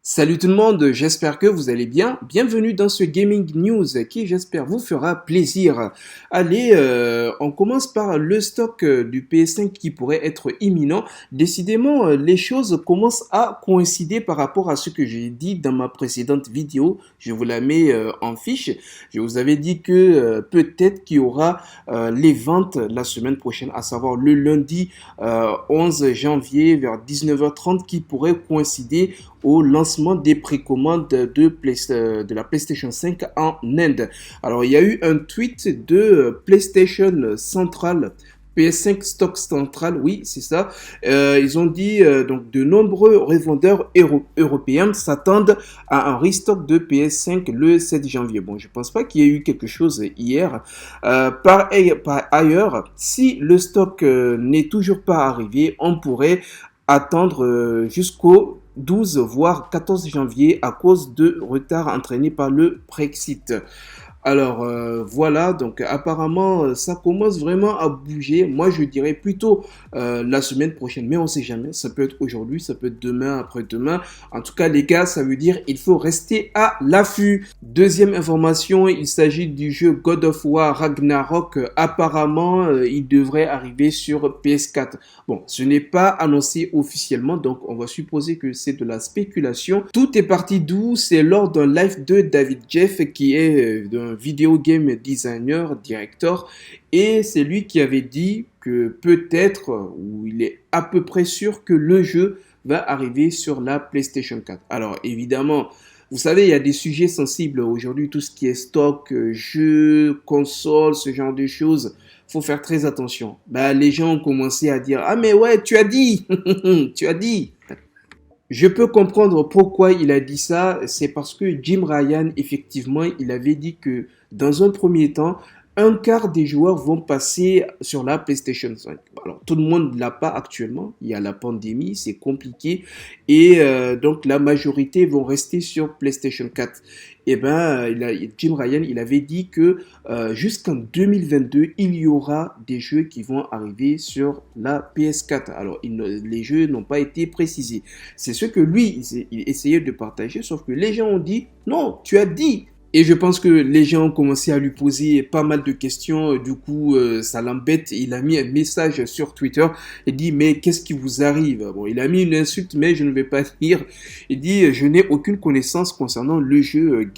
Salut tout le monde, j'espère que vous allez bien. Bienvenue dans ce Gaming News qui, j'espère, vous fera plaisir. Allez, on commence par le stock du PS5 qui pourrait être imminent. Décidément, les choses commencent à coïncider par rapport à ce que j'ai dit dans ma précédente vidéo. Je vous la mets en fiche. Je vous avais dit que peut-être qu'il y aura les ventes la semaine prochaine, à savoir le lundi 11 janvier vers 19h30 qui pourrait coïncider au lancement des précommandes de la PlayStation 5 en Inde. Alors, il y a eu un tweet de PlayStation Central. PS5 Stock Central, oui, c'est ça. Ils ont dit donc de nombreux revendeurs européens s'attendent à un restock de PS5 le 7 janvier. Bon, je pense pas qu'il y ait eu quelque chose hier. Par ailleurs, si le stock n'est toujours pas arrivé, on pourrait attendre jusqu'au 12 voire 14 janvier à cause de retard entraîné par le Brexit. Alors voilà, donc apparemment ça commence vraiment à bouger. Moi je dirais plutôt la semaine prochaine, mais on sait jamais. Ça peut être aujourd'hui, ça peut être demain, après-demain. En tout cas les gars, ça veut dire il faut rester à l'affût. Deuxième information, il s'agit du jeu God of War Ragnarok. Apparemment il devrait arriver sur PS4. Bon, ce n'est pas annoncé officiellement, donc on va supposer que c'est de la spéculation. Tout est parti d'où? C'est lors d'un live de David Jeff qui est d'un video game designer, director, et c'est lui qui avait dit que peut-être, ou il est à peu près sûr que le jeu va arriver sur la PlayStation 4. Alors évidemment, vous savez, il y a des sujets sensibles aujourd'hui, tout ce qui est stock, jeux, consoles, ce genre de choses. Faut faire très attention. Bah, les gens ont commencé à dire, ah mais ouais, tu as dit, tu as dit. Je peux comprendre pourquoi il a dit ça. C'est parce que Jim Ryan, effectivement, il avait dit que dans un premier temps, un quart des joueurs vont passer sur la PlayStation 5. Alors, tout le monde ne l'a pas actuellement. Il y a la pandémie, c'est compliqué. Et donc, la majorité vont rester sur PlayStation 4. Et ben, Jim Ryan, il avait dit que jusqu'en 2022, il y aura des jeux qui vont arriver sur la PS4. Alors, les jeux n'ont pas été précisés. C'est ce que lui, il essayait de partager, sauf que les gens ont dit, non, tu as dit. Et je pense que les gens ont commencé à lui poser pas mal de questions. Du coup, ça l'embête. Il a mis un message sur Twitter. Il dit, mais qu'est-ce qui vous arrive? Bon, il a mis une insulte, mais je ne vais pas lire. Il dit, je n'ai aucune connaissance concernant le jeu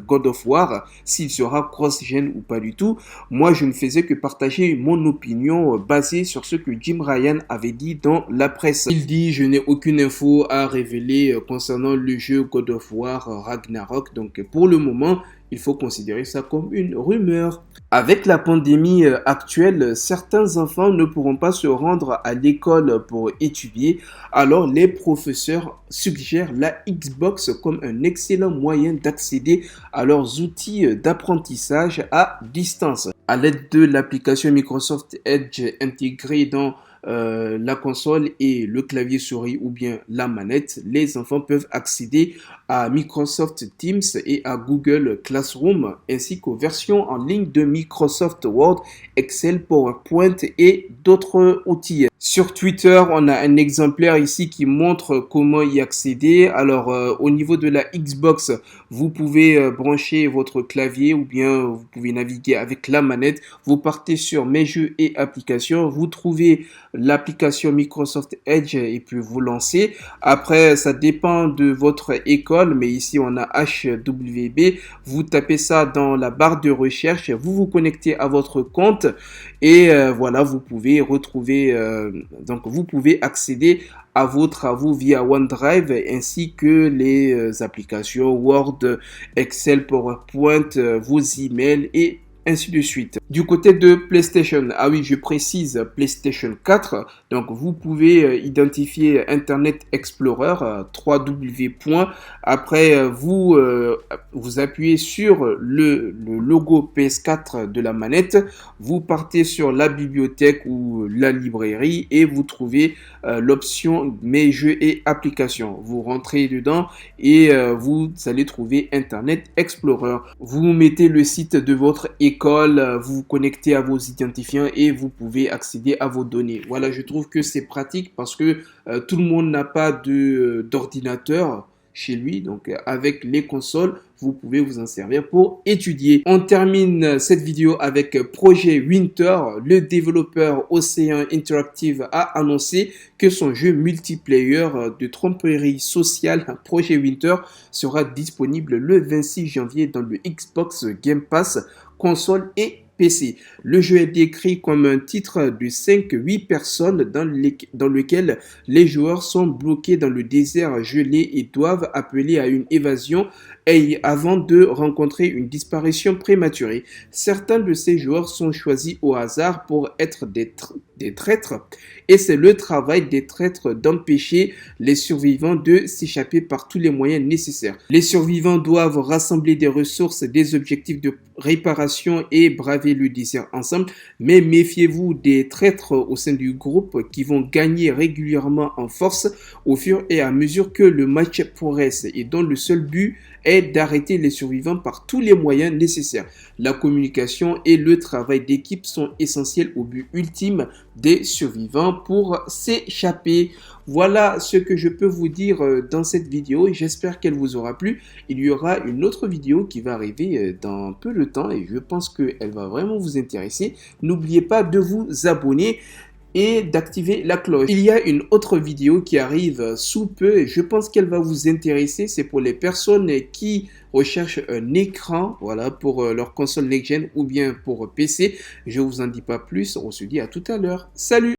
God of War, s'il sera cross-gen ou pas du tout. Moi, je ne faisais que partager mon opinion basée sur ce que Jim Ryan avait dit dans la presse. Il dit, je n'ai aucune info à révéler concernant le jeu God of War Ragnarok. Donc, pour le moment, il faut considérer ça comme une rumeur. Avec la pandémie actuelle, certains enfants ne pourront pas se rendre à l'école pour étudier, alors les professeurs suggèrent la Xbox comme un excellent moyen d'accéder à leurs outils d'apprentissage à distance. À l'aide de l'application Microsoft Edge intégrée dans la console et le clavier souris ou bien la manette, les enfants peuvent accéder à Microsoft Teams et à Google Classroom ainsi qu'aux versions en ligne de Microsoft Word, Excel, PowerPoint et d'autres outils. Sur Twitter, on a un exemplaire ici qui montre comment y accéder. Alors, au niveau de la Xbox, vous pouvez brancher votre clavier ou bien vous pouvez naviguer avec la manette. Vous partez sur Mes jeux et applications. Vous trouvez l'application Microsoft Edge et puis vous lancez. Après, ça dépend de votre école, mais ici on a HWB. Vous tapez ça dans la barre de recherche. Vous vous connectez à votre compte et voilà, vous pouvez retrouver, donc vous pouvez accéder à vos travaux via OneDrive ainsi que les applications Word, Excel, PowerPoint, vos emails et ainsi de suite. Du côté de PlayStation, ah oui, je précise PlayStation 4, donc vous pouvez identifier Internet Explorer 3W. Après, vous appuyez sur le logo PS4 de la manette, vous partez sur la bibliothèque ou la librairie et vous trouvez l'option Mes jeux et applications. Vous rentrez dedans et vous allez trouver Internet Explorer. Vous mettez le site de votre école, vous vous connectez à vos identifiants et vous pouvez accéder à vos données. Voilà, je trouve que c'est pratique parce que tout le monde n'a pas d'ordinateur. chez lui. Donc avec les consoles, vous pouvez vous en servir pour étudier. On termine cette vidéo avec Projet Winter. Le développeur Océan Interactive a annoncé que son jeu multiplayer de tromperie sociale Projet Winter sera disponible le 26 janvier dans le Xbox Game Pass, console et PC. Le jeu est décrit comme un titre de 5-8 personnes dans lequel les joueurs sont bloqués dans le désert gelé et doivent appeler à une évasion avant de rencontrer une disparition prématurée. Certains de ces joueurs sont choisis au hasard pour être des traîtres et c'est le travail des traîtres d'empêcher les survivants de s'échapper par tous les moyens nécessaires. Les survivants doivent rassembler des ressources, des objectifs de réparation et braver le désert ensemble, mais méfiez-vous des traîtres au sein du groupe qui vont gagner régulièrement en force au fur et à mesure que le match progresse et dont le seul but est d'arrêter les survivants par tous les moyens nécessaires. La communication et le travail d'équipe sont essentiels au but ultime des survivants pour s'échapper. Voilà ce que je peux vous dire dans cette vidéo et j'espère qu'elle vous aura plu. Il y aura une autre vidéo qui va arriver dans peu de temps et je pense qu'elle va vraiment vous intéresser. N'oubliez pas de vous abonner et d'activer la cloche. Il y a une autre vidéo qui arrive sous peu et je pense qu'elle va vous intéresser. C'est pour les personnes qui recherchent un écran, voilà, pour leur console next-gen ou bien pour PC. Je vous en dis pas plus. On se dit à tout à l'heure. Salut!